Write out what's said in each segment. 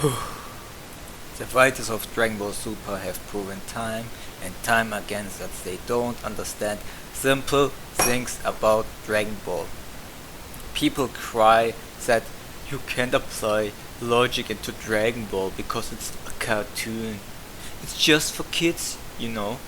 The writers of Dragon Ball Super have proven time and time again that they don't understand simple things about Dragon Ball. People cry that you can't apply logic into Dragon Ball because it's a cartoon. It's just for kids, you know.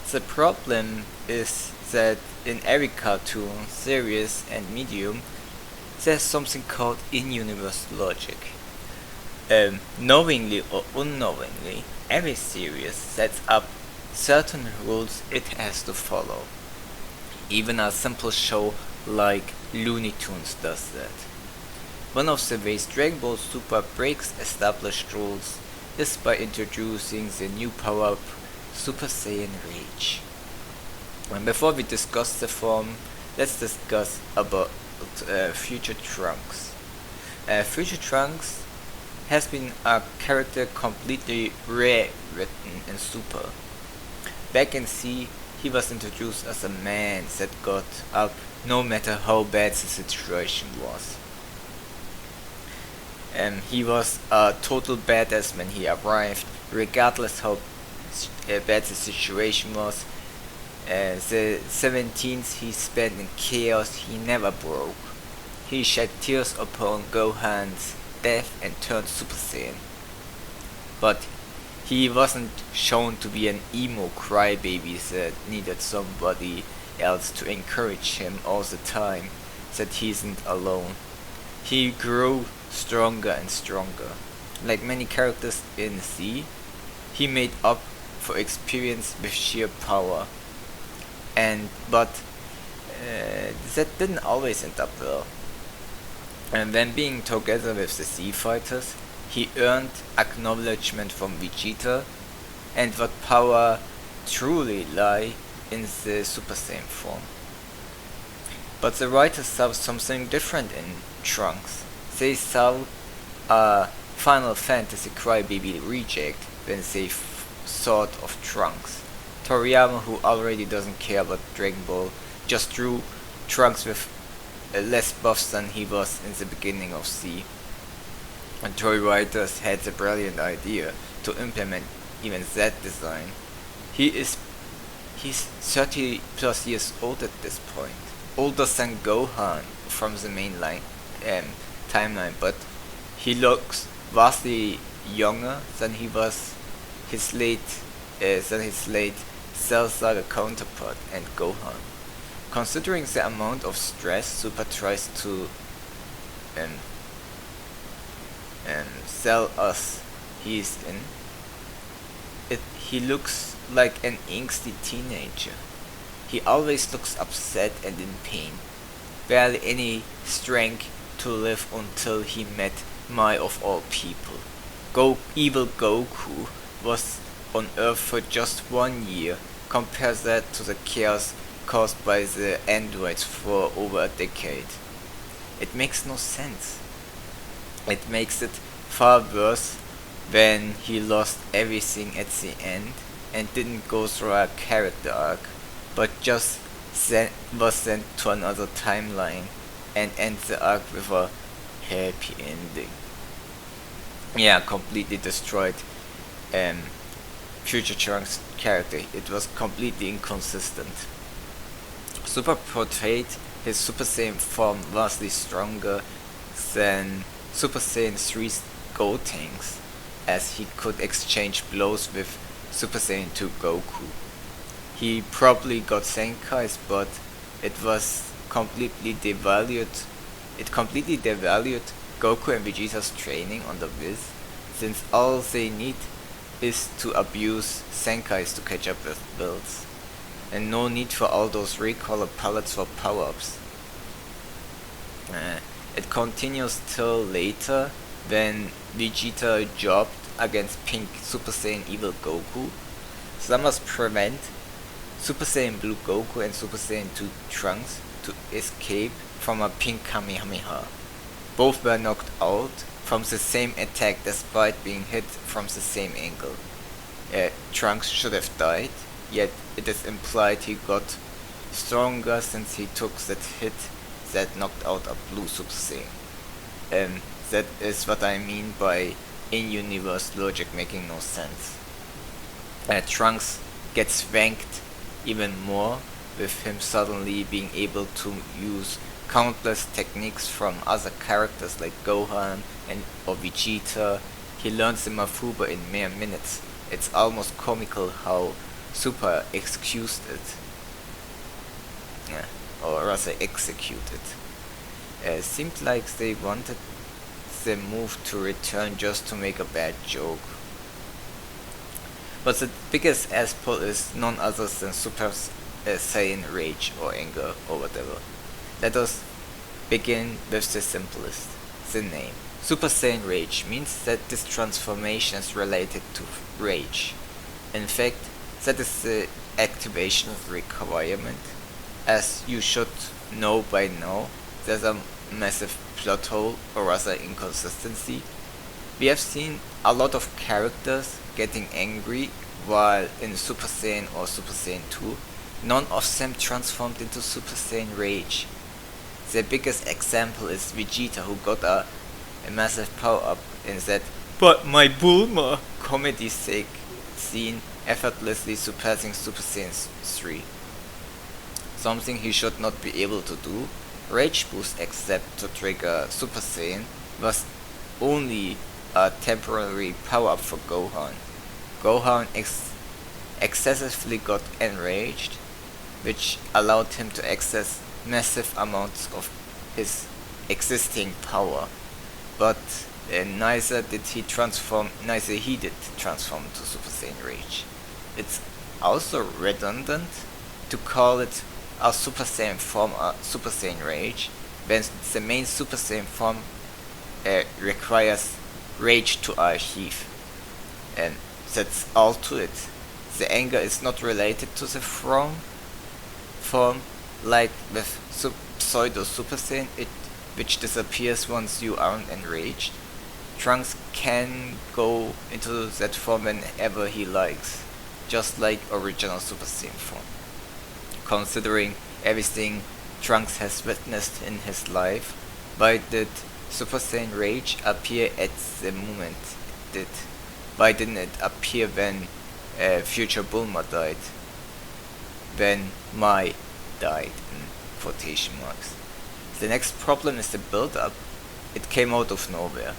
The problem is that in every cartoon, series, and medium, there's something called in-universe logic. Knowingly or unknowingly, every series sets up certain rules it has to follow. Even a simple show like Looney Tunes does that. One of the ways Dragon Ball Super breaks established rules is by introducing the new power-up Super Saiyan Rage. And before we discuss the form, let's discuss about Future Trunks. Future Trunks has been a character completely rewritten in Super. Back in C, he was introduced as a man that got up no matter how bad the situation was. He was a total badass when he arrived, regardless how bad the situation was. The 17th he spent in chaos, he never broke. He shed tears upon Gohan's death and turned Super Saiyan. But he wasn't shown to be an emo crybaby that needed somebody else to encourage him all the time, that he isn't alone. He grew stronger and stronger. Like many characters in Z, he made up for experience with sheer power. But that didn't always end up well. And when being together with the Z fighters, he earned acknowledgement from Vegeta and what power truly lie in the Super Saiyan form. But the writers saw something different in Trunks. They saw a Final Fantasy crybaby reject when they thought of Trunks. Toriyama, who already doesn't care about Dragon Ball, just drew Trunks with less buffs than he was in the beginning of Z. And Toy writers had the brilliant idea to implement even that design. He's 30 plus years old at this point, older than Gohan from the mainline timeline, but he looks vastly younger than he was his late Cell Saga counterpart and Gohan. Considering the amount of stress Super tries to sell us he's in, he looks like an angsty teenager. He always looks upset and in pain. Barely any strength to live until he met Mai of all people. Evil Goku was on Earth for just 1 year. Compare that to the chaos caused by the androids for over a decade. It makes no sense. It makes it far worse when he lost everything at the end and didn't go through a character arc, but just was sent to another timeline and ends the arc with a happy ending. Yeah, completely destroyed Future Trunks' character. It was completely inconsistent. Super portrayed his Super Saiyan form vastly stronger than Super Saiyan 3's Gotenks, as he could exchange blows with Super Saiyan 2 Goku. He probably got Senkais, but it completely devalued Goku and Vegeta's training on the Viz, since all they need is to abuse Senkais to catch up with builds, and no need for all those recolor palettes for power-ups. It continues till later when Vegeta jobbed against Pink Super Saiyan Evil Goku. That must prevent Super Saiyan Blue Goku and Super Saiyan 2 Trunks to escape from a pink Kamehameha. Both were knocked out from the same attack despite being hit from the same angle. Trunks should have died, yet it is implied he got stronger since he took that hit that knocked out a blue Super Saiyan. That is what I mean by in-universe logic making no sense. Trunks gets ranked even more, with him suddenly being able to use countless techniques from other characters like Gohan or Vegeta. He learns the Mafuba in mere minutes. It's almost comical how Super excused it. Yeah, or rather executed. Seemed like they wanted the move to return just to make a bad joke. But the biggest asspull is none other than Super Saiyan Rage or Anger or whatever. Let us begin with the simplest, the name. Super Saiyan Rage means that this transformation is related to Rage. In fact, that is the activation requirement. As you should know by now, there's a massive plot hole, or rather inconsistency. We have seen a lot of characters getting angry while in Super Saiyan or Super Saiyan 2, none of them transformed into Super Saiyan Rage. The biggest example is Vegeta, who got a massive power up in that "But my Bulma" comedy scene, effortlessly surpassing Super Saiyan 3. Something he should not be able to do. Rage boost except to trigger Super Saiyan was only a temporary power up for Gohan. Gohan excessively got enraged, which allowed him to access massive amounts of his existing power, but neither did he transform to Super Saiyan Rage. It's also redundant to call it a Super Saiyan form a Super Saiyan Rage when the main Super Saiyan form requires Rage to achieve, and that's all to it. The anger is not related to the form like with pseudo Super Saiyan, which disappears once you aren't enraged. Trunks can go into that form whenever he likes, just like original Super Saiyan form. Considering everything Trunks has witnessed in his life, why did Super Saiyan Rage appear at the moment it did? Why didn't it appear when future Bulma died? When Mai died, in quotation marks. The next problem is the build-up. It came out of nowhere.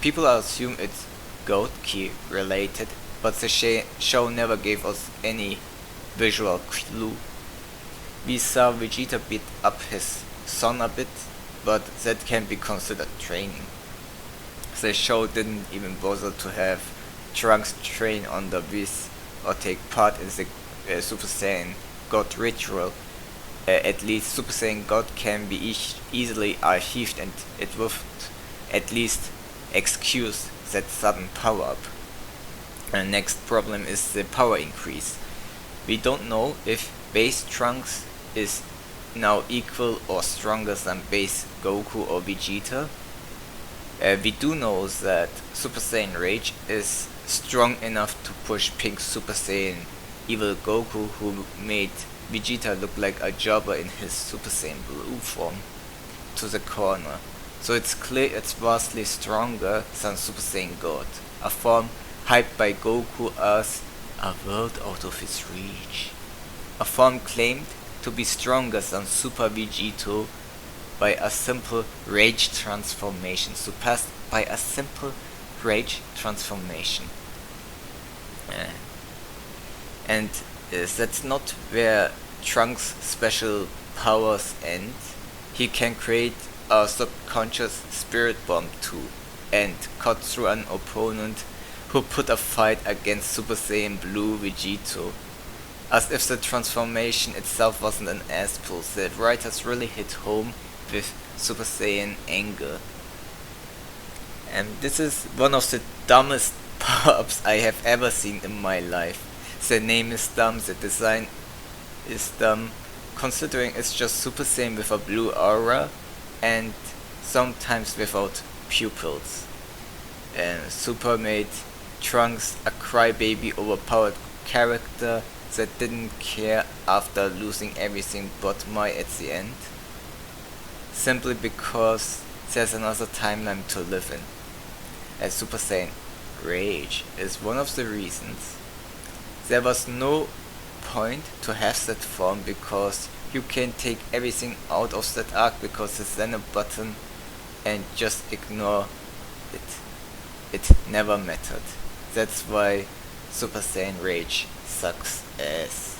People assume it's Goat Key related, but the show never gave us any visual clue. We saw Vegeta beat up his son a bit, but that can be considered training. The show didn't even bother to have Trunks train on the Whis or take part in the Super Saiyan God ritual. At least Super Saiyan God can be easily achieved, and it would at least excuse that sudden power up. And next problem is the power increase. We don't know if base Trunks is now equal or stronger than base Goku or Vegeta. We do know that Super Saiyan Rage is strong enough to push Pink Super Saiyan Evil Goku, who made Vegeta look like a jobber in his Super Saiyan Blue form, to the corner. So it's clear it's vastly stronger than Super Saiyan God, a form hyped by Goku as a world out of his reach. A form claimed to be stronger than Super Vegito by a simple Rage transformation, surpassed by a simple Rage transformation. And that's not where Trunks' special powers end. He can create a subconscious spirit bomb too, and cut through an opponent who put a fight against Super Saiyan Blue Vegito. As if the transformation itself wasn't an asspull, the writers really hit home with Super Saiyan Anger. And this is one of the dumbest power-ups I have ever seen in my life. The name is dumb, the design is dumb, considering it's just Super Saiyan with a blue aura and sometimes without pupils. And Super made Trunks a crybaby overpowered character that didn't care after losing everything but Mai at the end, simply because there's another timeline to live in. as Super Saiyan Rage is one of the reasons. There was no point to have that form because you can take everything out of that arc because there's then a button and just ignore it. It never mattered. That's why Super Saiyan Rage sucks ass.